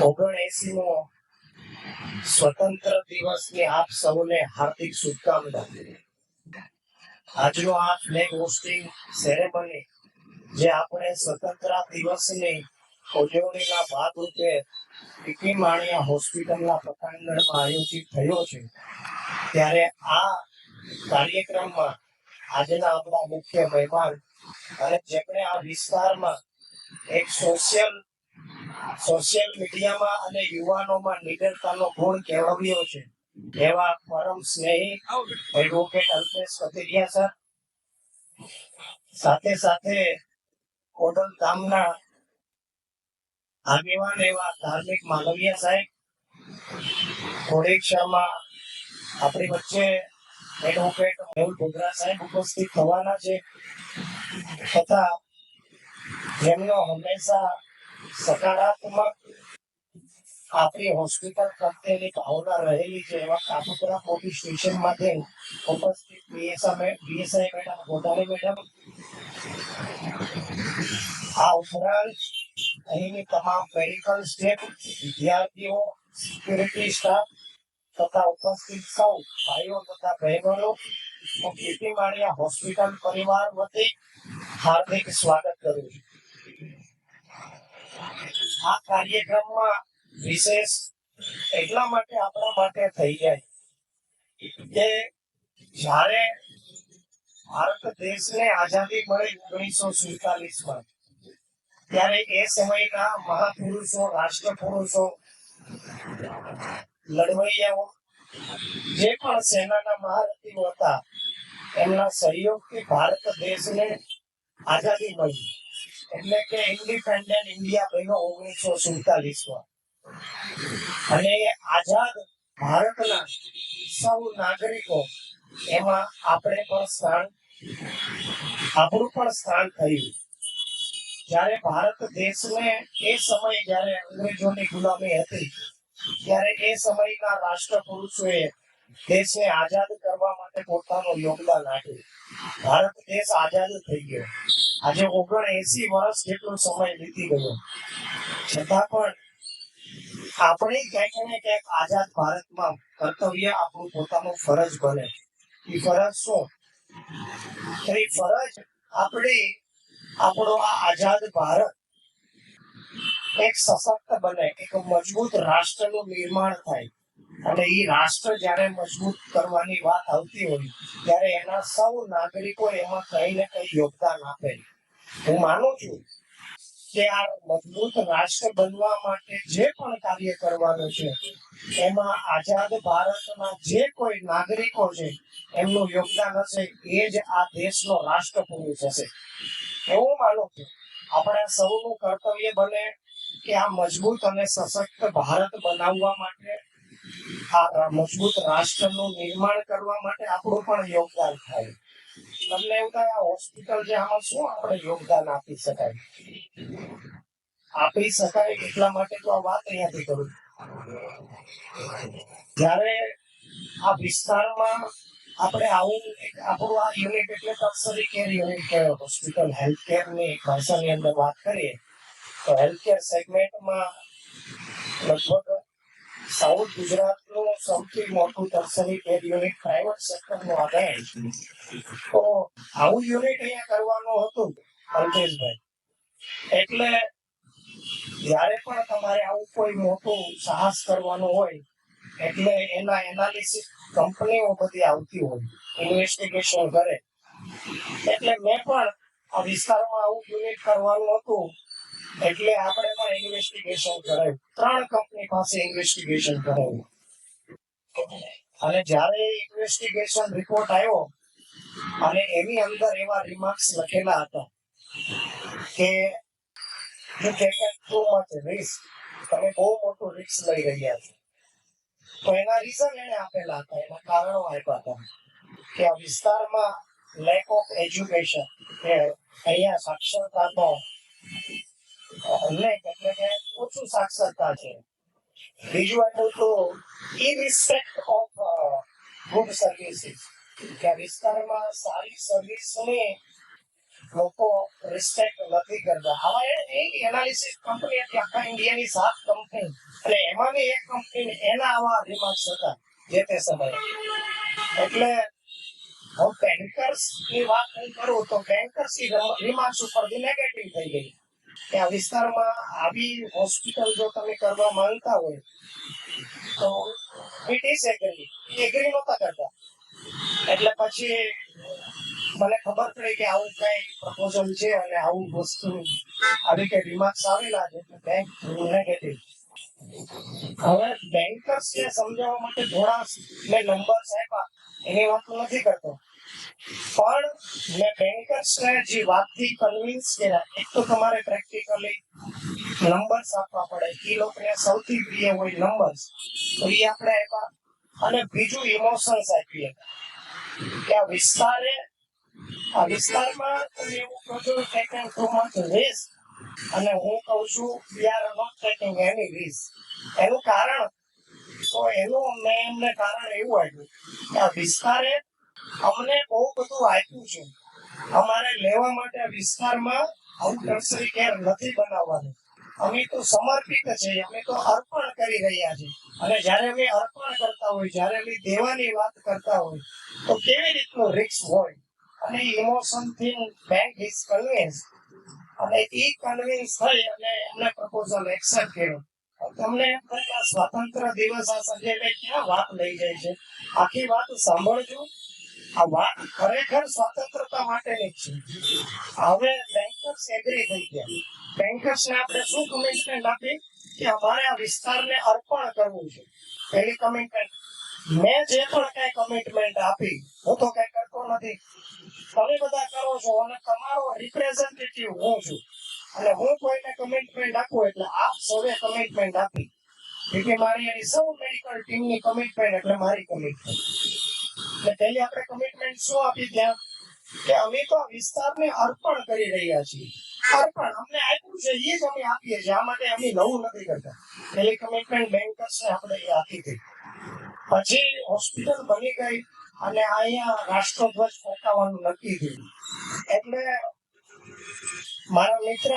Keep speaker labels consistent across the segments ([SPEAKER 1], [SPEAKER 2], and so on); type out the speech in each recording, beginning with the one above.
[SPEAKER 1] ઓગણએસીમો સ્વતંત્ર દિવસની આપ સૌને હાર્દિક શુભકામના. આજનો આ ફ્લેગ હોસ્ટિંગ સેરેમની જે આપણે સ્વતંત્ર દિવસની ઉજવણીના ભાગરૂપે પીપી માણિયા હોસ્પિટલના પટાંગણમાં આયોજિત થયો છે, ત્યારે આ કાર્યક્રમમાં આજના આપણા મુખ્ય મહેમાન અને જેમણે આ વિસ્તારમાં એક સોશિયલ મીડિયામાં અને યુવાનોમાં નિડરતાનો ગુણ કેળવ્યો છે એવા પરમ સ્નેહી એડવોકેટ અલ્પેશ કથિરિયા સર, સાથે સાથે કોડલ ગામના આગેવાન એવા ધાર્મિક માલવિયા સાહેબ, થોડીક ક્ષણમાં આપણી વચ્ચે એડવોકેટ મેહુલ બોગરા સાહેબ ઉપસ્થિત થવાના છે, તથા જેમનો હંમેશા સકારાત્મક આપણી હોસ્પિટલ પ્રત્યેની ભાવના રહેલી છે એવા કાપુપરા પોલીસ સ્ટેશનમાંથી ઉપસ્થિત પીએસઆઈ મેડમ, ગોટાણી મેડમ, આ ઉપરાંત અહીંની તમામ મેડિકલ સ્ટાફ, વિદ્યાર્થીઓ, સિક્યુરિટી સ્ટાફ તથા ઉપસ્થિત સૌ ભાઈઓ તથા બહેનો પીપી માણિયા હોસ્પિટલ પરિવાર વતી હાર્દિક સ્વાગત કરું છું. આ કાર્યક્રમમાં વિશેષ એટલા માટે આપણા માટે થઈ જાય કે જ્યારે ભારત દેશને આઝાદી મળી 1947માં, ત્યારે એ સમયના મહાપુરુષો, રાષ્ટ્રપુરુષો, લડવૈયાઓ, જે પણ સેનાના મહારથીઓ હતા, એમના સહયોગથી ભારત દેશને આઝાદી મળી, એટલે કે ઇન્ડિપેન્ડન્ટ ઇન્ડિયા બન્યો 1947માં. અને આઝાદ ભારતના સૌ નાગરિકો એમાં આપણું પણ સ્થાન થયું. જ્યારે ભારત દેશને એ સમય જ્યારે અંગ્રેજોની ગુલામી હતી, ત્યારે એ સમયના રાષ્ટ્રપુરુષોએ દેશને આઝાદ કરવા માટે પોતાનું યોગદાન આપ્યું. ભારત દેશ આઝાદ થઈ ગયો. આજે 79 વર્ષ જેટલો સમય વીતી ગયો, છતાં પણ આપણે ક્યાંક ને ક્યાંક આઝાદ ભારતમાં કર્તવ્ય આપણું પોતાનું ફરજ બને. એ ફરજ શું? એ ફરજ આપણો આ આઝાદ ભારત એક સશક્ત બને, એક મજબૂત રાષ્ટ્રનું નિર્માણ થાય. અને એ રાષ્ટ્ર જ્યારે મજબૂત કરવાની વાત આવતી હોય, ત્યારે એના સૌ નાગરિકો એમાં કઈ ને કઈ યોગદાન આપે. હું માનું છું કે આ મજબૂત રાષ્ટ્ર બનવા માટે જે પણ કાર્ય કરવાનું છે, એમાં આઝાદ ભારતના જે કોઈ નાગરિકો છે એમનું યોગદાન હશે, એ જ આ દેશનો રાષ્ટ્રપુરુષ હશે. એવું માનું છું. આપણા સૌનું કર્તવ્ય બને કે આ મજબૂત અને સશક્ત ભારત બનાવવા માટે, આ મજબૂત રાષ્ટ્રનું નિર્માણ કરવા માટે આપણું પણ યોગદાન થાય. તમને એવું થાય આ હોસ્પિટલ છે, આમાં શું આપણે યોગદાન આપી શકાય એટલા માટે તો આ વાત અહીંયાથી કરું. જ્યારે આ વિસ્તારમાં આપણે આપણું આ યુનિટ એટલે ટર્શરી કેર યુનિટ કહેવાય. હોસ્પિટલ હેલ્થ કેર ની ભાષાની અંદર વાત કરીએ તો હેલ્થ કેર સેગમેન્ટમાં લગભગ સાઉથ ગુજરાતનું સૌથી મોટું ટર્શરી કેર યુનિટ પ્રાઇવેટ સેક્ટરનું આ ગણાય. તો આવું યુનિટ અહીંયા કરવાનું હતું અલ્પેશભાઈ. એટલે જ્યારે પણ તમારે આવું કોઈ મોટું સાહસ કરવાનું હોય, એટલે એના એનાલિસિસ કંપનીઓ બધી આવતી હોય, ઇન્વેસ્ટિગેશન કરે. એટલે મેં પણ આ વિસ્તારમાં આવું યુનિટ કરવાનું હતું, એટલે આપણે પણ ઇન્વેસ્ટિગેશન કરાયું. 3 કંપની પાસે ઇન્વેસ્ટિગેશન કરાયું. અને જ્યારે ઇન્વેસ્ટિગેશન રિપોર્ટ આવ્યો અને એની અંદર એવા રિમાર્ક્સ લખેલા હતા કે તમે બહુ મોટું રિસ્ક લઈ રહ્યા છો. તો એના રીઝન એને આપેલા હતા, એના કારણો આપ્યા હતા કે આ વિસ્તારમાં લેક ઓફ એજ્યુકેશન, કે અહીંયા સાક્ષરતાનો લેક એટલે કે ઓછું સાક્ષરતા છે. બીજું આપ્યું તો ઇરરિસ્પેક્ટ ઓફ ગુડ સર્વિસીસ, કે આ વિસ્તારમાં સારી સર્વિસની લોકો રિસ્પેક્ટ નથી કરતા. હવે એ એનાલિસિસ કંપની હતી આખા ઇન્ડિયાની 7 કંપની, અને એમાંની એક કંપની એના આવા રિમાર્ક્સ હતા જે તે સમયે. એટલે હું બેન્કર્સ ની વાત કરું તો બેન્કર્સ ની રિમાર્ક્સ ઉપર નેગેટિવ થઈ ગઈ કે આ વિસ્તારમાં આવી હોસ્પિટલ જો તમે કરવા માંગતા હોય તો ઇટ ઇઝ એગ્રી નહોતા કરતા. એટલે પછી મને ખબર પડી કે આવું કઈ પ્રપોઝલ છે અને આવું વસ્તુ આવી કઈ રિમાર્ક્સ આવેલા છે, બેંક નેગેટિવ. હવે બેન્કર્સ ને સમજાવવા માટે થોડા મેં નંબર્સ આપ્યા, એની વાત નથી કરતો, પણ મેં બેન્કર્સ ને જે વાતથી કન્વિન્સ કર્યા. એક તો તમારે પ્રેક્ટિકલી નંબર્સ આપવા પડે, એ લોકોને સૌથી પ્રિય હોય નંબર્સ, તો એ આપણે આપ્યા. અને બીજું ઇમોશન્સ આપીએ કે આ વિસ્તારમાં તમે એવું કહો છો ટેકિંગ ટુ મચ રિસ્ક, અને હું કહું છું we are not taking any risk. એનું કારણ તો મેં એમને કારણ એવું આપ્યું કે આ વિસ્તારે અમને બહુ બધું આપ્યું છે, અમારે લેવા માટે આ વિસ્તારમાં આવું ટર્સરી કેર નથી બનાવવાનું. અમે તો સમર્પિત છે, અમે તો અર્પણ કરી રહ્યા છીએ. અને જ્યારે અમે અર્પણ કરતા હોય, જ્યારે અમે દેવાની વાત કરતા હોય, તો કેવી રીતનું રિસ્ક હોય. અને ઇમોશન થી બેંક ઇઝ કન્વિન્સ, અને એ કન્વિન્સ થઈ અને એમને પ્રપોઝલ એક્સેપ્ટ કર્યો. તમને એમ થાય કે આ સ્વાતંત્ર્ય દિવસ આ સંજય ક્યાં વાત લઈ જાય છે, આખી વાત સાંભળજો. આ વાત ખરેખર સ્વતંત્રતા માટેની જ છે. હવે બેન્કર્સ એગ્રી થઈ ગયા. બેન્કર્સ ને આપણે શું કમિટમેન્ટ આપી કે અમારે આ વિસ્તારને અર્પણ કરવું છે. પહેલી કમિટમેન્ટ મેં જે પણ કઈ કમિટમેન્ટ આપી, હું તો કઈ કરતો નથી, તમે બધા કરો છો, અને તમારો રિપ્રેઝેન્ટેટિવ હું છું. અને હું કોઈને કમિટમેન્ટ આપું એટલે આપ સૌએ કમિટમેન્ટ આપી કે મારી એની સૌ મેડિકલ ટીમની કમિટમેન્ટ એટલે મારી કમિટમેન્ટ. એટલે પહેલી આપણે કમિટમેન્ટ શું આપી ત્યાં કે અમે તો આ વિસ્તારને અર્પણ કરી રહ્યા છીએ. અર્પણ અમને આપ્યું છે એ જ અમે આપીએ છીએ, આ માટે અમે નવું નથી કરતા. પહેલી કમિટમેન્ટ બેન્કર્સને આપણે એ આપી હતી. પછી હોસ્પિટલ બની ગઈ અને અહીંયા રાષ્ટ્રધ્વજ ફરકાવવાનું નક્કી થયું. એટલે મારા મિત્ર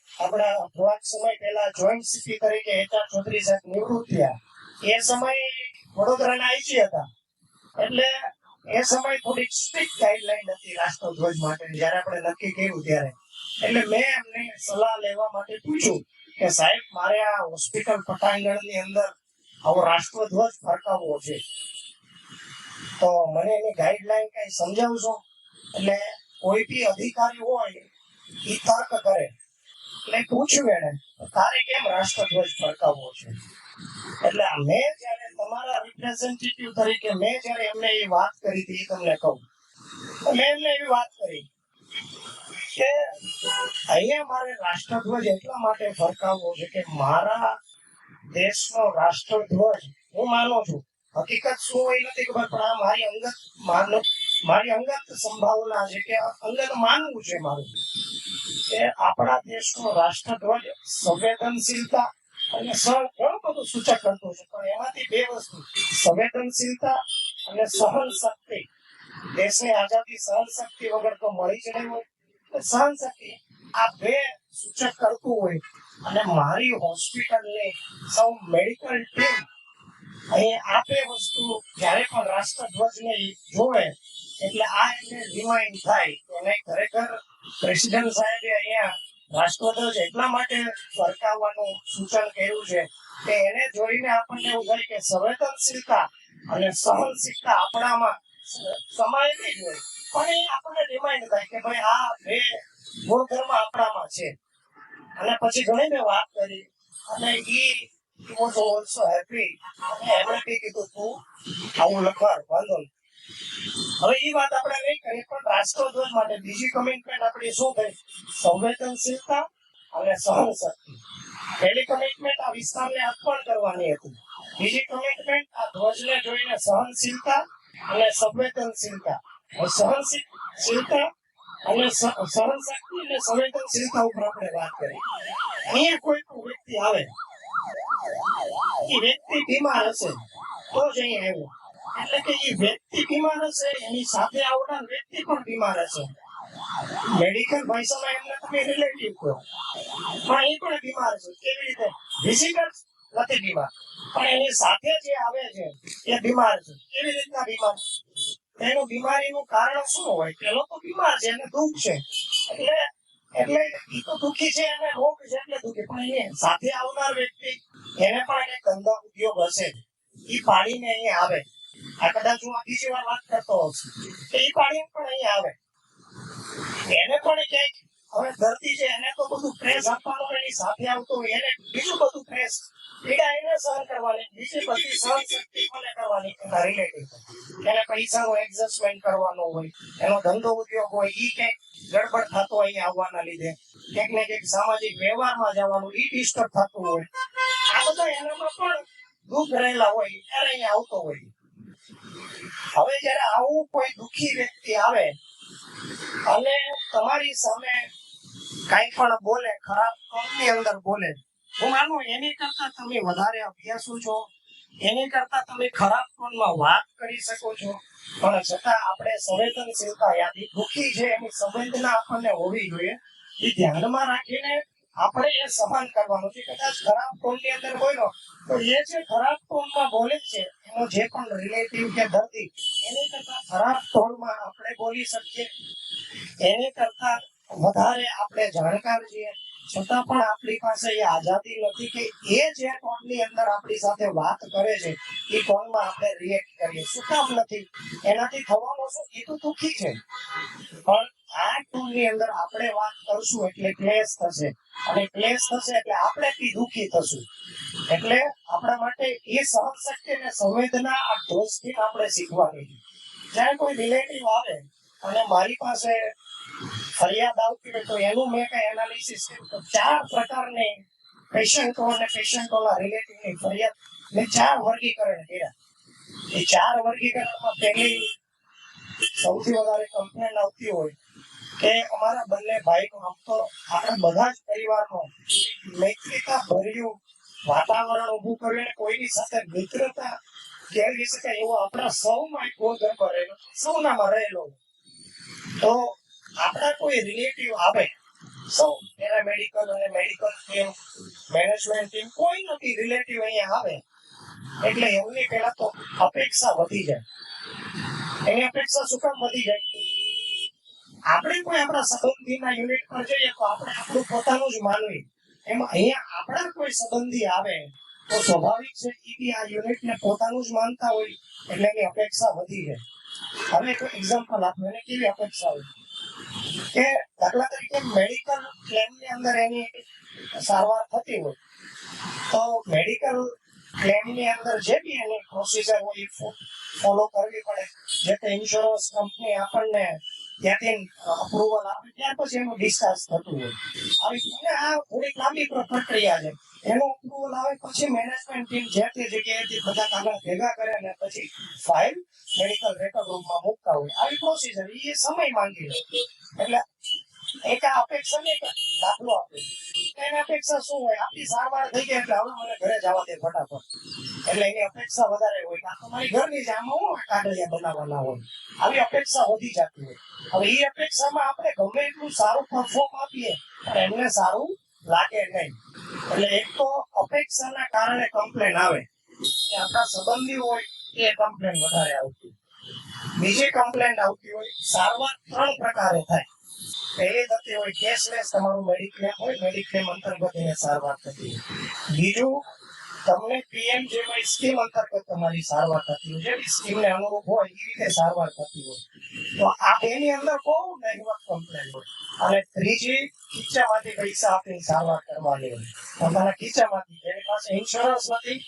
[SPEAKER 1] આપણા થોડાક સમય પહેલા જોઈન્ટ સીપી તરીકે HR ચૌધરી સાહેબ નિવૃત્ત થયા. એ સમયે વડોદરાના આઈજી હતા, એટલે એ સમય થોડીક સ્ટ્રિક્ટ ગાઈડલાઈન હતી રાષ્ટ્રધ્વજ માટે જયારે આપણે નક્કી કર્યું ત્યારે. એટલે મેં એમને સલાહ લેવા માટે પૂછ્યું કે સાહેબ મારે આ હોસ્પિટલ પટાંગણની અંદર આવો રાષ્ટ્રધ્વજ ફરકાવવો છે, તો મને એની ગાઈડલાઈન કઈ સમજાવશો? એટલે કોઈ બી અધિકારી હોય એ તર્ક કરે. એટલે પૂછ્યું એને તારે કેમ રાષ્ટ્રધ્વજ ફરકાવવો છે? એટલે મેં જયારે તમારા રિપ્રેઝેન્ટેટિવ તરીકે મેં જયારે એમને એ વાત કરી હતી, તમને કહું મેં એમને એવી વાત કરી કે અહીંયા મારે રાષ્ટ્રધ્વજ એટલા માટે ફરકાવવો છે કે મારા દેશનો રાષ્ટ્રધ્વજ હું માનું છું, હકીકત શું હોય નથી ખબર, પણ આ મારી અંગત સંભાવના છે કે અંગત માનવું છે મારું કે આપણા દેશનો રાષ્ટ્રધ્વજ સંવેદનશીલતા અને ઘણું બધું સૂચક કરતું છે, પણ એમાંથી બે વસ્તુ સંવેદનશીલતા અને સહન શક્તિ. દેશની આઝાદી સહન શક્તિ વગર તો મળી જ નહીં હોય. સહન શક્તિ આ બે સૂચક કરતું હોય. અને મારી હોસ્પિટલની સૌ મેડિકલ ટીમ અહીં આ બે વસ્તુ જ્યારે પણ રાષ્ટ્રધ્વજને જોવે એટલે આ એને રિમાઇન્ડ થાય કે એને ખરેખર પ્રેસિડેન્ટ સાહેબે અહીંયા રાષ્ટ્રધ્વજ એટલા માટે ફરકાવવાનું સૂચન કર્યું છે કે એને જોઈને આપણને એવું થાય કે સંવેદનશીલતા અને સહનશીલતા આપણામાં સમાયેલી જ હોય, પણ એ આપણને રિમાઇન્ડ થાય કે ભાઈ આ બે ગુણધર્મ આપણામાં છે. અને પછી ઘણી મેં વાત કરી અને he was also happy, અને એમણે બી કીધું તું આવું લખવા વાંધો નહીં. હવે એ વાત આપણે નહીં કરીએ, પણ રાષ્ટ્રધ્વજ માટે બીજી કમિટમેન્ટ આપણી શું થઈ? સંવેદનશીલતા અને સહનશક્તિ. પહેલી કમિટમેન્ટ આ વિસ્તારને અર્પણ કરવાની હતી. બીજી કમિટમેન્ટ આ ધ્વજને જોઈને સહનશીલતા અને સંવેદનશીલતા. સહનશીલતા અને સહનશક્તિ અને સંવેદનશીલતા ઉપર આપણે વાત કરી. અહીંયા કોઈ પણ વ્યક્તિ આવે, એ વ્યક્તિ બીમાર હશે તો જ અહીં આવ્યો, એટલે કે એ વ્યક્તિ બીમાર હશે, એની સાથે આવનાર વ્યક્તિ પણ બીમાર હશે, મેડિકલ ભાષામાં એમને તમે રિલેટિવ કહો, પણ એ પણ બીમાર છે. કેવી રીતે? ફિઝિકલ નથી બીમાર, પણ એની સાથે જે આવે છે એ બીમાર છે. કેવી રીતના બીમાર? એનું બીમારીનું કારણ શું હોય? પેલો તો બીમાર છે, એને દુઃખ છે, એટલે એટલે એ તો દુઃખી છે, એને રોગ છે એટલે દુઃખી. પણ એ સાથે આવનાર વ્યક્તિ, એને પણ એક ધંધા ઉદ્યોગ હશે, એ પાડીને અહીંયા આવે. આ કદાચ હું બીજી વાર વાત કરતો હોઉં એ પાડીને પણ અહીંયા આવે, એને પણ ક્યાંક હવે ધરતી છે, એને તો બધું પ્રેસ આપવાનું, એની સાથે આવતો હોય એને બીજું બધું પ્રેસ પીડા એને સહન કરવાની, બીજી બધી સહન શક્તિ કોને કરવાની? એના રિલેટિવ. એને પૈસાનો એડજસ્ટમેન્ટ કરવાનો હોય, એનો ધંધો ઉદ્યોગ હોય, ઈ ક્યાંક ગડબડ થતો અહીંયા આવવાના લીધે, ક્યાંક ને ક્યાંક સામાજિક વ્યવહારમાં જવાનું, ઈ ડિસ્ટર્બ થતું હોય, આ બધા એનામાં પણ દુઃખ રહેલા હોય ત્યારે અહીંયા આવતો હોય. હવે જયારે આવું કોઈ દુઃખી વ્યક્તિ આવે અને તમારી સામે કઈ પણ બોલે, ખરાબ ટોનની અંદર બોલે, હું માનું એની કરતા તમે વધારે અભ્યાસુ છો, એની કરતા તમે ખરાબ ટોનમાં વાત કરી શકો છો, પણ છતાં આપણે સંવેદનશીલતા યાદી દુઃખી છે એની સંવેદના આપણને હોવી જોઈએ. એ ધ્યાનમાં રાખીને આપણે એ સહન કરવાનું છે. કદાચ ખરાબ ટોનની અંદર બોલ્યો તો એ જે ખરાબ ટોનમાં બોલે છે એનો જે પણ રિલેટિવ કે દર્દી, એની કરતા ખરાબ ટોનમાં આપણે બોલી શકીએ, એની કરતા વધારે આપણે જાણકાર છીએ, છતાં પણ આપણી પાસે એ આઝાદી નથી કે એ જે ટોનની અંદર આપણી સાથે વાત કરે છે એ ટોનમાં આપણે રિએક્ટ કરીએ. શું કામ નથી? એનાથી થવાનું શું? એ તો દુઃખી છે, પણ આ ટોનની અંદર આપણે વાત કરશું એટલે ક્લેશ થશે, અને ક્લેશ થશે એટલે આપણે બી દુઃખી થશું. એટલે આપણા માટે એ સહનશક્તિ અને સંવેદના આ દ્રષ્ટિ આપણે શીખવાની છે. જ્યારે કોઈ રિલેટિવ આવે અને મારી પાસે ફરિયાદ આવતી હોય તો એનું મેં કઈ એનાલિસિસ કર્યું તો 4 પ્રકારની પેશન્ટો અને પેશન્ટોના રિલેટિવની ફરિયાદ મેં 4 વર્ગીકરણ કર્યા. એ 4 વર્ગીકરણમાં પહેલી સૌથી વધારે કમ્પ્લેન આવતી હોય કે અમારા બંને ભાઈનો, આમ તો આપણે બધા જ પરિવારનો મૈત્રીતા ભર્યું વાતાવરણ ઊભું કરીને કોઈની સાથે મિત્રતા કેળવી શકાય એવો આપણા સૌમાં એક ગુણધર્મ રહેલો, સૌનામાં રહેલો. તો આપણા કોઈ રિલેટિવ આવે, સૌ એના મેડિકલ અને મેડિકલ ટીમ, મેનેજમેન્ટ ટીમ, કોઈ નથી રિલેટિવ અહીંયા આવે એટલે એમની પહેલા તો અપેક્ષા વધી જાય. એની અપેક્ષા શું કામ વધી જાય? આપણે કોઈ આપણા સંબંધીના યુનિટ પર જઈએ તો આપણે આપણું પોતાનું જ માનવી, એમાં અહીંયા આપણા કોઈ સંબંધી આવે તો સ્વાભાવિક છે એ બી આ યુનિટને પોતાનું જ માનતા હોય એટલે એની અપેક્ષા વધી જાય. હવે કોઈ એક્ઝામ્પલ આપો, એને કેવી અપેક્ષા હોય કે દાખલા તરીકે મેડિકલ ક્લેમની અંદર એની સારવાર થતી હોય તો મેડિકલ ક્લેમની અંદર જે બી એની પ્રોસિજર હોય ફોલો કરવી પડે. જે તે ઇન્સ્યોરન્સ કંપની આપણને ત્યાંથી અપ્રુવલ આપે ત્યાર પછી એનું ડિસ્ચાર્જ થતું હોય. આવી આ થોડીક લાંબી પ્રક્રિયા છે. એનું અપ્રુવલ આવે પછી મેનેજમેન્ટ ટીમ જે તે જગ્યાએથી બધા કાગળ ભેગા કરે અને પછી ફાઇલ મેડિકલ રેકોર્ડ રૂમમાં મૂકતા હોય. આવી પ્રોસિજર એ સમય માંગી લે. એટલે એક અપેક્ષા ને દાખલો આપે, એની અપેક્ષા શું હોય? આપણી સારવાર થઈ ગઈ એટલે હવે મને ઘરે જવા દે ફટાફટ. એટલે એની અપેક્ષા વધારે હોય કે તમારી ઘરની જ આમાં હું કાગળિયા બનાવવાના હોય, આવી અપેક્ષા વધી જતી હોય. હવે એ અપેક્ષામાં આપણે ગમે એટલું સારું પરફોર્મ આપીએ પણ એમને સારું લાગે નહીં. એટલે એક તો અપેક્ષાના કારણે કમ્પ્લેન આવે કે આપણા સંબંધી હોય એ કમ્પ્લેન વધારે આવતી. બીજી કમ્પ્લેન આવતી હોય સારવાર 3 પ્રકારે થાય. પહેલી થતી હોય કેશલેસ, તમારું મેડિક્લેમ હોય, મેડિક્લેમ અંતર્ગત એને સારવાર થતી હોય. બીજું તમને પીએમજેવાય સ્કીમ અંતર્ગત તમારી સારવાર થતી હોય, જે સ્કીમને અનુરૂપ હોય એ રીતે સારવાર થતી હોય. તો આ એની અંદર બહુ નહિવત કમ્પ્લેન હોય. અને ત્રીજી ખીચામાંથી પૈસા આપીને સારવાર કરવાની હોય, પોતાના ખીચામાંથી. જેની પાસે ઇન્સ્યોરન્સ નથી,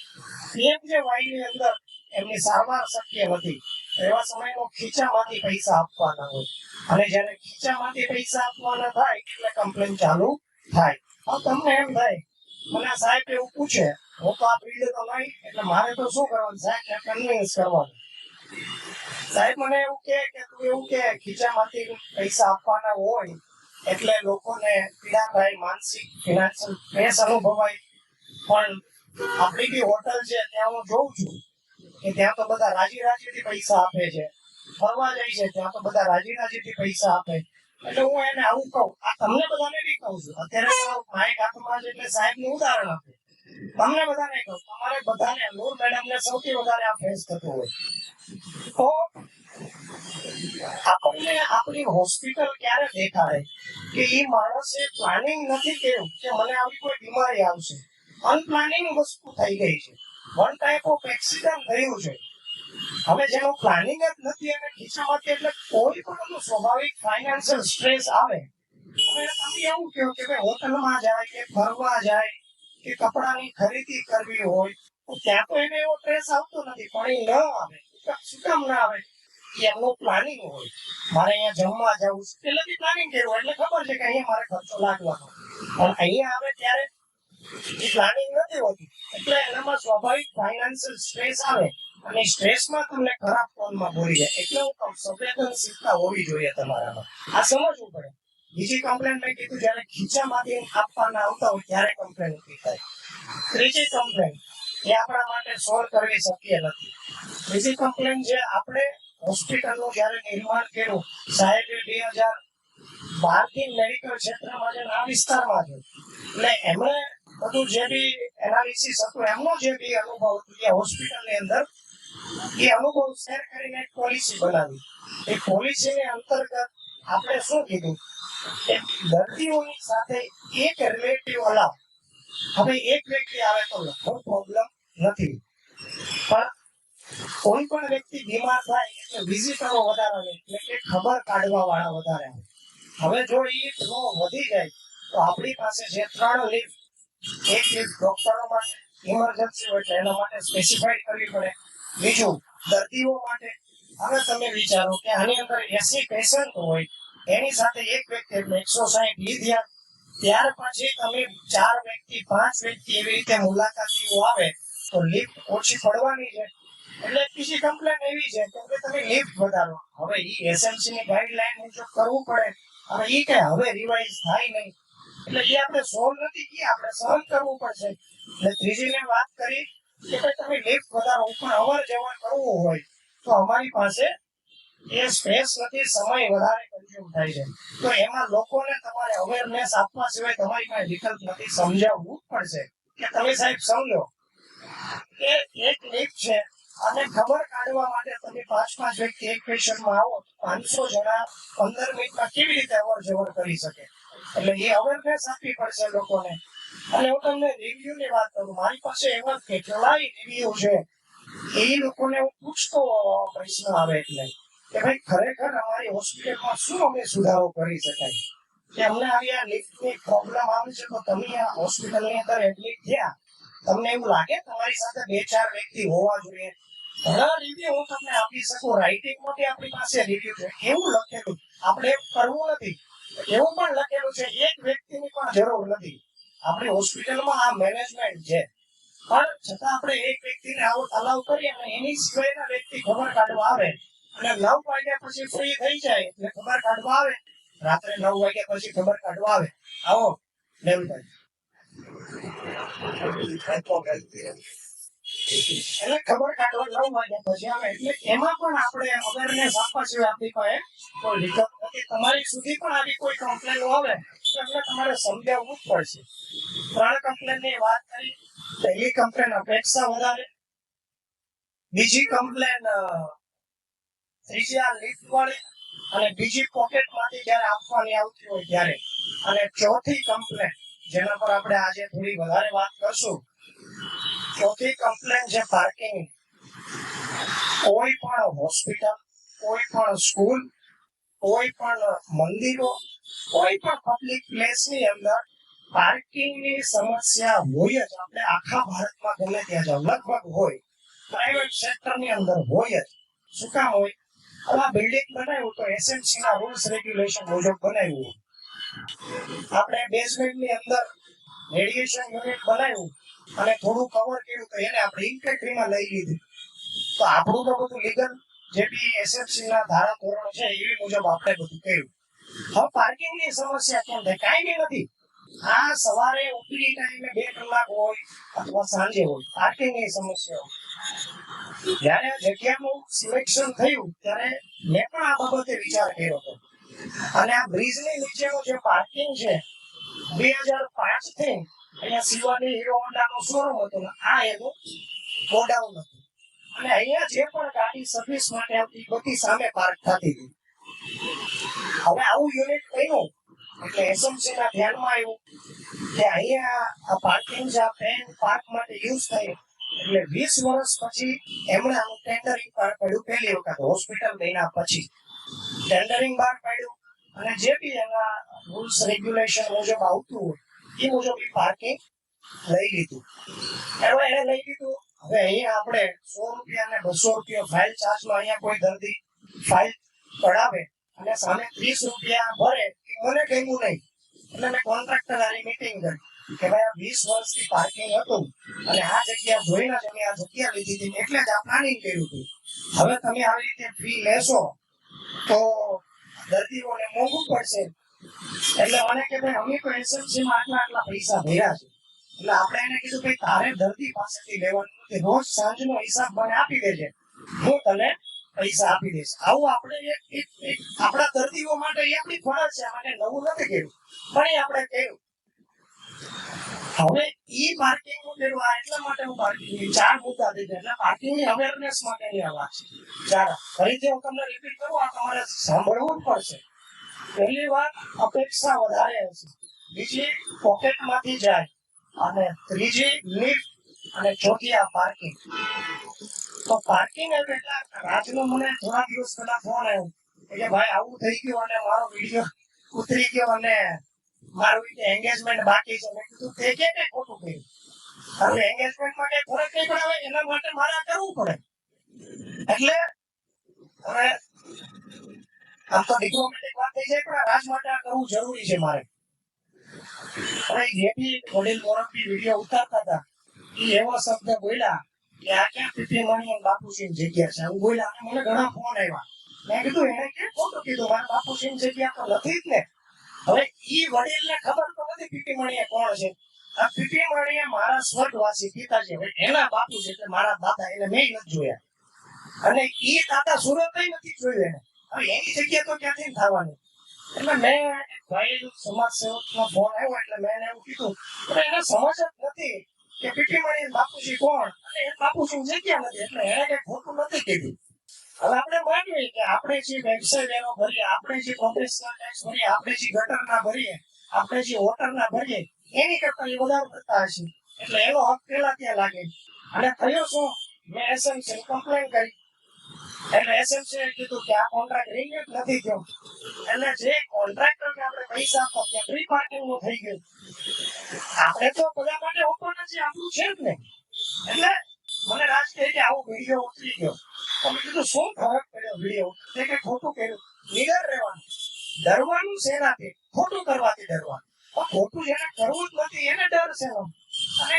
[SPEAKER 1] પીએમજેવાય ની અંદર એમની સારવાર શક્ય નથી, એવા સમયમાં ખીચામાંથી પૈસા આપવાના હોય. અને જ્યારે ખીચામાંથી પૈસા આપવાના થાય એટલે કમ્પ્લેન ચાલુ થાય. હવે તમને એમ થાય મને સાહેબ એવું પૂછે, હું તો આ ફિલ્ડ તો નહીં એટલે મારે તો શું કરવાનું? સાહેબ કન્વિન્સ કરવાનું. સાહેબ મને એવું કે તું એવું કે ખીચામાંથી પૈસા આપવાના હોય એટલે લોકોને પીડા થાય, માનસિક ફિનાન્શિયલ સ્ટ્રેસ અનુભવાય. પણ આપણી બી હોટલ છે ત્યાં હું જોઉં છું કે ત્યાં તો બધા રાજી રાજીથી પૈસા આપે છે. ફરવા જાય છે ત્યાં તો બધા રાજી રાજીથી પૈસા આપે. એટલે હું એને આવું કહું, આ તમને બધાને બી કહું છું. અત્યારે માઇક હાથમાં છે એટલે સાહેબ નું ઉદાહરણ આપું, તમને બધાને કહું, તમારે બધાને નૂર મેડમ ને સૌથી વધારે આ ફેસ થતું હોય. તો આપણને આપણી હોસ્પિટલ ક્યારે દેખાડે કે એ માણસે પ્લાનિંગ નથી કર્યું કે મને આવી કોઈ બીમારી આવશે, અનપ્લાનિંગ વસ્તુ થઈ ગઈ છે, વન ટાઈપ ઓફ એક્સિડન્ટ થયું છે. હવે જેનું પ્લાનિંગ જ નથી અને ખિસ્સામાંથી એટલે કોઈ પણ સ્વાભાવિક ફાઇનાન્શિયલ સ્ટ્રેસ આવે. હવે તમે એવું કહો કે ભાઈ હોટલમાં જાય કે ફરવા જાય કે કપડાની ખરીદી કરવી હોય તો ત્યાં તો એને એવો સ્ટ્રેસ આવતો નથી, પણ એ ન આવે. શું કામ ના આવે? એમનું પ્લાનિંગ હોય, મારે અહીંયા જમવા જવું છે એટલે પ્લાનિંગ કર્યું એટલે ખબર છે કે અહીંયા મારે ખર્ચો લાગવાનો, પણ અહીંયા આવે ત્યારે એ પ્લાનિંગ નથી હોતી એટલે એનામાં સ્વાભાવિક ફાઇનાન્શિયલ સ્ટ્રેસ આવે અને સ્ટ્રેસમાં તમને ખરાબ ફોનમાં બોલી જાય. એટલે હું કહું સંવેદનશીલતા હોવી જોઈએ તમારામાં, આ સમજવું પડે. બીજી કમ્પ્લેન મેં કીધું જયારે ખીચામાંથી આપવાના આવતા હોય ત્યારે કમ્પ્લેન ઉભી થાય. ત્રીજી કમ્પ્લેન એ આપણા માટે સોલ્વ કરવી શક્ય નથી. બીજી કમ્પ્લેન જે આપણે હોસ્પિટલનું જયારે નિર્માણ કર્યું સાહેબે 2012 થી મેડિકલ ક્ષેત્રમાં છે આ વિસ્તારમાં છે એટલે એમણે બધું જે બી એનાલિસિસ હતું એમનો જે બી અનુભવ હતો એ હોસ્પિટલની અંદર એ અનુભવ શેર કરીને એક પોલિસી બનાવી. એ પોલિસીની અંતર્ગત આપણે શું કીધું કે દર્દીઓની સાથે એક રિલેટિવ અલાવ. હવે એક વ્યક્તિ આવે તો લગભગ પ્રોબ્લેમ નથી, પણ કોઈ પણ વ્યક્તિ બીમાર થાય એટલે વિઝિટરો વધારે આવે એટલે કે ખબર કાઢવા વાળા વધારે આવે. હવે જો એ ફ્લો વધી જાય તો આપણી પાસે જે 3 લિફ્ટ, એક લિફ્ટ ડોક્ટરો માટે ઇમરજન્સી હોય એટલે એના માટે સ્પેસિફાઈડ કરવી પડે, બીજું દર્દીઓ માટે. હવે તમે વિચારો કે આની અંદર 80 પેશન્ટ હોય એની સાથે એક વ્યક્તિ એટલે 160 લીધ્યા, ત્યાર પછી તમે 4 વ્યક્તિ 5 વ્યક્તિ એવી રીતે મુલાકાતીઓ આવે તો લિફ્ટ ઓછી પડવાની છે. એટલે બીજી કમ્પ્લેન એવી છે કે તમે લિફ્ટ વધારો. હવે ઈ એસએમસી ની ગાઈડલાઈન મુજબ કરવું પડે અને ઈ કે હવે રિવાઇઝ થાય નહીં એટલે એ આપણે સોલ્વ નથી કે આપણે સહન કરવું પડશે. એટલે ત્રીજી મેં વાત કરી કે ભાઈ તમે લિફ્ટ વધારો ઉપર અવર જવર કરવું હોય તો અમારી પાસે એ સ્પેસ નથી, સમય વધારે કન્ઝ્યુમ થાય છે. તો એમાં લોકોને તમારે અવેરનેસ આપવા સિવાય તમારી પાસે વિકલ્પ નથી, સમજાવવું પડશે કે તમે સાહેબ સમજો કે એક લિફ્ટ છે અને ખબર કાઢવા માટે તમે 5 વ્યક્તિ એક પેશન્ટમાં આવો 500 જણા 15 મિનિટમાં કેવી રીતે અવર જવર કરી શકે. એટલે એ અવેરનેસ આપવી પડશે લોકોને. અને હું તમને રિવ્યુ ની વાત કરું, મારી પાસે એવા કેટલાય રિવ્યુ છે એ લોકોને હું પૂછતો પ્રશ્ન આવે એટલે કે ભાઈ ખરેખર અમારી હોસ્પિટલમાં શું અમે સુધારો કરી શકાય કે અમને આવી આ લિફ્ટની પ્રોબ્લેમ આવે છે તો તમે આ હોસ્પિટલની અંદર એડમિટ થયા તમને એવું લાગે તમારી સાથે 2-4 વ્યક્તિ હોવા જોઈએ. ઘણા રિવ્યુ હું તમને આપી શકું, રાઇટિંગ માંથી આપણી પાસે રિવ્યુ છે, એવું લખેલું આપણે કરવું નથી, એવું પણ લખેલું છે એક વ્યક્તિની પણ જરૂર નથી. આપણી હોસ્પિટલમાં આ મેનેજમેન્ટ છે પણ છતાં આપણે એક વ્યક્તિને અલાઉ કરીએ અને એની સિવાયના વ્યક્તિ ખબર કાઢવા આવે અને 9 વાગ્યા પછી ફ્રી થઈ જાય એટલે ખબર કાઢવા આવે, રાત્રે 9 વાગ્યા પછી ખબર કાઢવા આવે. આવો લેવલભાઈ એટલે ખબર કાઢવા 9 વાગ્યા પછી આવે એટલે એમાં પણ આપણે અવેરનેસ આપવા સિવાય આપણી પાસે કોઈ વિકલ્પ નથી. તમારી સુધી પણ આવી કોઈ કમ્પ્લેન આવે તો એટલે તમારે સમજાવવું જ પડશે. 3 કમ્પ્લેન ની વાત કરી. પહેલી કમ્પ્લેન અપેક્ષા વધારે, બીજી કમ્પ્લેન ત્રીજી આ લિફ્ટ વાળી અને બીજી પોકેટ માંથી જયારે આપવાની આવતી હોય ત્યારે, અને ચોથી કમ્પ્લેન જેના પર આપણે આજે થોડી વધારે વાત કરશું, ચોથી કમ્પ્લેન છે પાર્કિંગ. કોઈ પણ હોસ્પિટલ, કોઈ પણ સ્કૂલ, કોઈ પણ મંદિરો, કોઈ પણ પબ્લિક પ્લેસ ની અંદર પાર્કિંગ ની સમસ્યા હોય જ. આપણે આખા ભારતમાં ગમે ત્યાં જાવ લગભગ હોય, પ્રાઇવેટ સેક્ટર ની અંદર હોય જ. શું કામ હોય? આ બિલ્ડિંગ બનાવ્યું તો એસએમસી ના રૂલ્સ રેગ્યુલેશન મુજબ બનાવ્યું. આપણે બેઝમેન્ટ ની અંદર રેડિયેશન યુનિટ બનાવ્યું અને થોડું કવર કર્યું તો એને આપણે ઇન્ફેક્ટરીમાં લઈ લીધું. તો આપણું તો બધું લીગલ જે બી એસએમસી ના ધારા ધોરણો છે એવી મુજબ આપણે બધું કર્યું. હવે પાર્કિંગ ની સમસ્યા કેમ થાય? કાંઈ નથી. આ સવારે ઉપરી ટાઈમે 2 કલાક હોય અથવા સાંજે હોય, પાર્કિંગ ની સમસ્યા હોય. જયારે જગ્યાનું સિલેક્શન થયું ત્યારે મેં પણ આ બાબતે વિચાર કર્યો હતો અને આ બ્રિજ ની નીચેનું જે પાર્કિંગ છે 2005 થી અહીંયા શિવાની હીરો હોન્ડા નો શોરૂમ હતો ને આ એનું ગોડાઉન હતું. અને અહીંયા જે પણ ગાડી સર્વિસ માટે આવતી બધી સામે પાર્ક થતી હતી. હવે આવું યુનિટ બન્યું એટલે એસએમસી ના ધ્યાનમાં આવ્યું કે અહીંયા આ પાર્કિંગ જે પેન પાર્ક માટે યુઝ થાય એટલે 20 વર્ષ પછી એમણે આનું ટેન્ડરિંગ બહાર પાડ્યું. પહેલી વખત હોસ્પિટલ બન્યા પછી ટેન્ડરિંગ બહાર પાડ્યું અને જે બી એના રૂલ્સ રેગ્યુલેશન મુજબ આવતું હોય એ મુજબ પાર્કિંગ લઈ લીધું. હવે એને લઈ લીધું. હવે અહીંયા આપણે 100 રૂપિયા અને 200 રૂપિયા ફાઇલ ચાર્જમાં અહીંયા કોઈ દર્દી ફાઇલ કઢાવે અને સામે 30 રૂપિયા ભરે મને ગમ્યું નહીં એટલે મેં કોન્ટ્રાક્ટર આની મીટિંગ કરી કે ભાઈ આ 20 વર્ષથી પાર્કિંગ હતું અને આ જગ્યા જોઈને જ અમે આ જગ્યા લીધી હતી એટલે જ આ પ્લાનિંગ કર્યું હતું. હવે તમે આવી રીતે ફી લેશો તો દર્દીઓને મોંઘું પડશે. એટલે મને કે ભાઈ અમે તો એસએમસી માં આટલા પૈસા ભર્યા છે એટલે આપણે એને કીધું ભાઈ તારે દર્દી પાસેથી લેવાનું કે રોજ સાંજનો હિસાબ મને આપી દેજે, હું તને પૈસા આપી દઈશ. આવું આપણે આપણા દર્દીઓ માટે એ આપણી ફરજ છે, માટે નવું નથી કર્યું પણ એ આપણે કર્યું. હવે ઈ પાર્કિંગ નું કર્યું આ એટલા માટે હું પાર્કિંગ 4 મુદ્દા દીધા એટલે પાર્કિંગ ની અવેરનેસ માટેની આ વાત છે. ચાલો ફરીથી હું તમને રિપીટ કરું, આ તમારે સાંભળવું જ પડશે. પહેલી વાત અપેક્ષા વધારે હશે, બીજી પોકેટમાંથી જાય અને ત્રીજી લિફ્ટ અને ચોથી આ પાર્કિંગ. તો પાર્કિંગ એટલે રાજનો મને થોડા દિવસ પહેલા ફોન આવ્યો કે ભાઈ આવું થઈ ગયું અને મારો વિડીયો ઉતરી ગયો અને મારું એંગેજમેન્ટ બાકી છે. મેં કીધું તે કે ખોટું કર્યું, હવે એંગેજમેન્ટ માટે ફરક નહીં પડે એના માટે મારે કરવું પડે. એટલે હવે આમ તો ડિપ્લોમેટિક વાત થઈ જાય પણ રાજ માટે આ કરવું જરૂરી છે મારે. અને જે બી વડીલ મોરબી વિડીયો ઉતારતા હતા એ એવો શબ્દ બોલ્યા કે આ ક્યાં પીપી મણી બાપુસિંહ જગ્યા છે હું બોલ્યા. અને મને ઘણા ફોન આવ્યા. મેં કીધું એને કે ખોટું કીધું, મારા બાપુસિંહ જગ્યા તો નથી જ ને. હવે ઈ વડીલને ખબર તો નથી પીપી મણીએ કોણ છે. આ પીપી મણીએ મારા સ્વર્ગવાસી પિતાજી એના બાપુ છે એટલે મારા દાદા એને મેં નથી જોયા અને ઈ દાદા સુરત નથી જોયું એને. હવે એની જગ્યા તો ક્યાંથી થવાની. એટલે મેં ભાઈ સમાજ સેવક નો ફોન આવ્યો એટલે મેં એને એવું કીધું પણ એને સમજ જ નથી કે પીપી મણી બાપુજી કોણ અને એ બાપુજી જગ્યા નથી એટલે એને કઈ ખોટું નથી કીધું. હવે આપણે માનીએ કે આપણે જે વ્યવસાય વેરો ભરીએ, આપણે જે પ્રોફેશનલ ટેક્સ ભરીએ, આપણે જે ગટરના ભરીએ, આપણે જે વોટરના ભરીએ એની કરતા એ વધારે કરતા હશે એટલે એનો હક પેલા ત્યાં લાગે. અને થયો શું, મેં એસએમસી કમ્પ્લેન કરી એટલે એસએમસી કીધું કે આ કોન્ટ્રાક્ટ રિન્યુ નથી થયો એટલે જે કોન્ટ્રાક્ટરને આપણે પૈસા આપવા ત્યાં ફ્રી પાર્કિંગ નું થઈ ગયું. આપણે તો બધા માટે ઓપન જ આપણું છે જ ને. એટલે મને રાજ કહે કે આવો વિડીયો ઉતરી ગયો તો મેં કીધું શું ફરક પડ્યો વિડીયો તે કે ખોટું કર્યું. નિડર રહેવાનું, ડરવાનું શેનાથી, ખોટું કરવાથી ડરવાનું. પણ ખોટું જેને કરવું જ નથી એને ડર છે. અને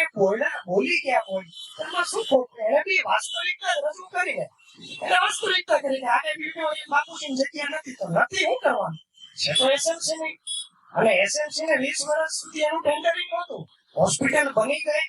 [SPEAKER 1] બોલી ગયા કોઈ એમાં શું ખોટું, એને બી વાસ્તવિકતા રજૂ કરીને એને વાસ્તવિકતા કરીને આને વિડીયો બાપુજી જગ્યા નથી તો નથી શું કરવાનું છે. તો એસએમસી નહીં અને એસએમસી ને 20 વર્ષ સુધી એનું ટેન્ડરિંગ નહોતું. હોસ્પિટલ બની ગઈ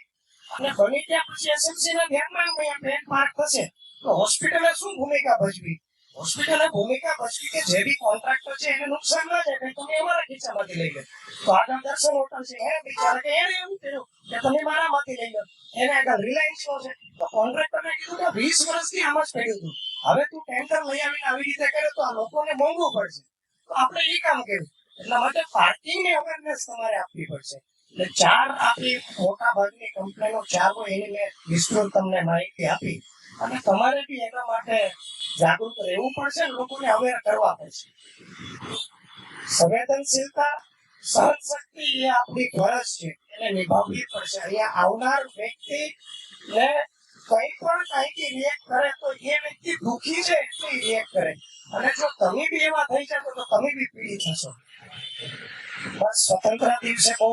[SPEAKER 1] અને બની ગયા પછી એસએમસી ના ધ્યાનમાં આવ્યું કે પેન પાર્ક થશે તો હોસ્પિટલે શું ભૂમિકા ભજવી. હોસ્પિટલે ભૂમિકા ભજવી કે જે બી કોન્ટ્રાક્ટર છે એને નુકસાન ના જાય તમે અમારા ખીચામાંથી લઈ લો. તો આગળ દર્શન હોટલ છે એને બિચારા કે એને એવું કર્યું કે તમે મારામાંથી લઈ લો. એને આગળ રિલાયન્સ નો છે તો કોન્ટ્રાક્ટરને કીધું કે 20 વર્ષથી આમ જ પડ્યું હતું, હવે તું ટેન્ડર લઈ આવીને આવી રીતે કરે તો આ લોકોને મોંઘું પડશે. તો આપણે એ કામ કર્યું. એટલા માટે પાર્કિંગ ની અવેરનેસ તમારે આપવી પડશે. એટલે 4 આપણી મોટા ભાગની કંપનીનો 4 હોય એની મેં વિસ્તૃત તમને માહિતી આપી અને તમારે બી એના માટે જાગૃત રહેવું પડશે, લોકોને અવેર કરવા પડશે. સંવેદનશીલતા, સહનશક્તિ એ આપણી ફરજ છે, એને નિભાવવી પડશે. અહીંયા આવનાર વ્યક્તિ ને કઈ પણ કાંઈથી રિએક્ટ કરે તો એ વ્યક્તિ દુઃખી છે એટલે રિએક્ટ કરે અને જો તમે બી એવા થઈ જાવ તો તમે બી પીડિત થશો. બસ સ્વતંત્ર દિવસે બહુ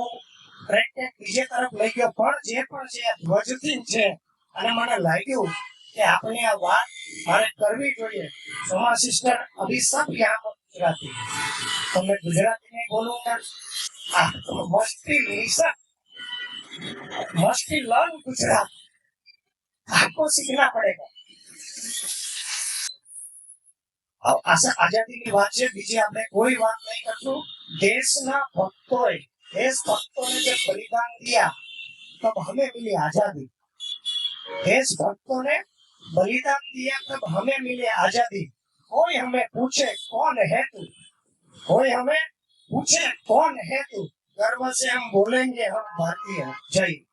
[SPEAKER 1] ટ્રેક બીજે તરફ લઈ ગયો પણ જે પણ છે આ ધ્વજથી છે અને મને લાગ્યું કે આપણે આ વાત મારે કરવી જોઈએ. સોમા સિસ્ટર અભી સબ યહાં પર ગુજરાતી तो मैं गुजराती में बोलूंगा मस्ती लिसन मस्ती लर्न गुजरात आपको सीखना पड़ेगा. આઝાદીની વાત છે, બીજી આપણે કોઈ વાત નહીં કરશું. દેશના ભક્તોએ દેશભક્તોને જે બલિદાન દિયા तब हमें मिली आजादी. देशभक्तों ने बलिदान दिया तब हमें मिली आजादी. कोई हमें पूछे कौन है तू, कोई हमें पूछे कौन है तू, गर्व से हम बोलेंगे हम भारतीय हैं. जय.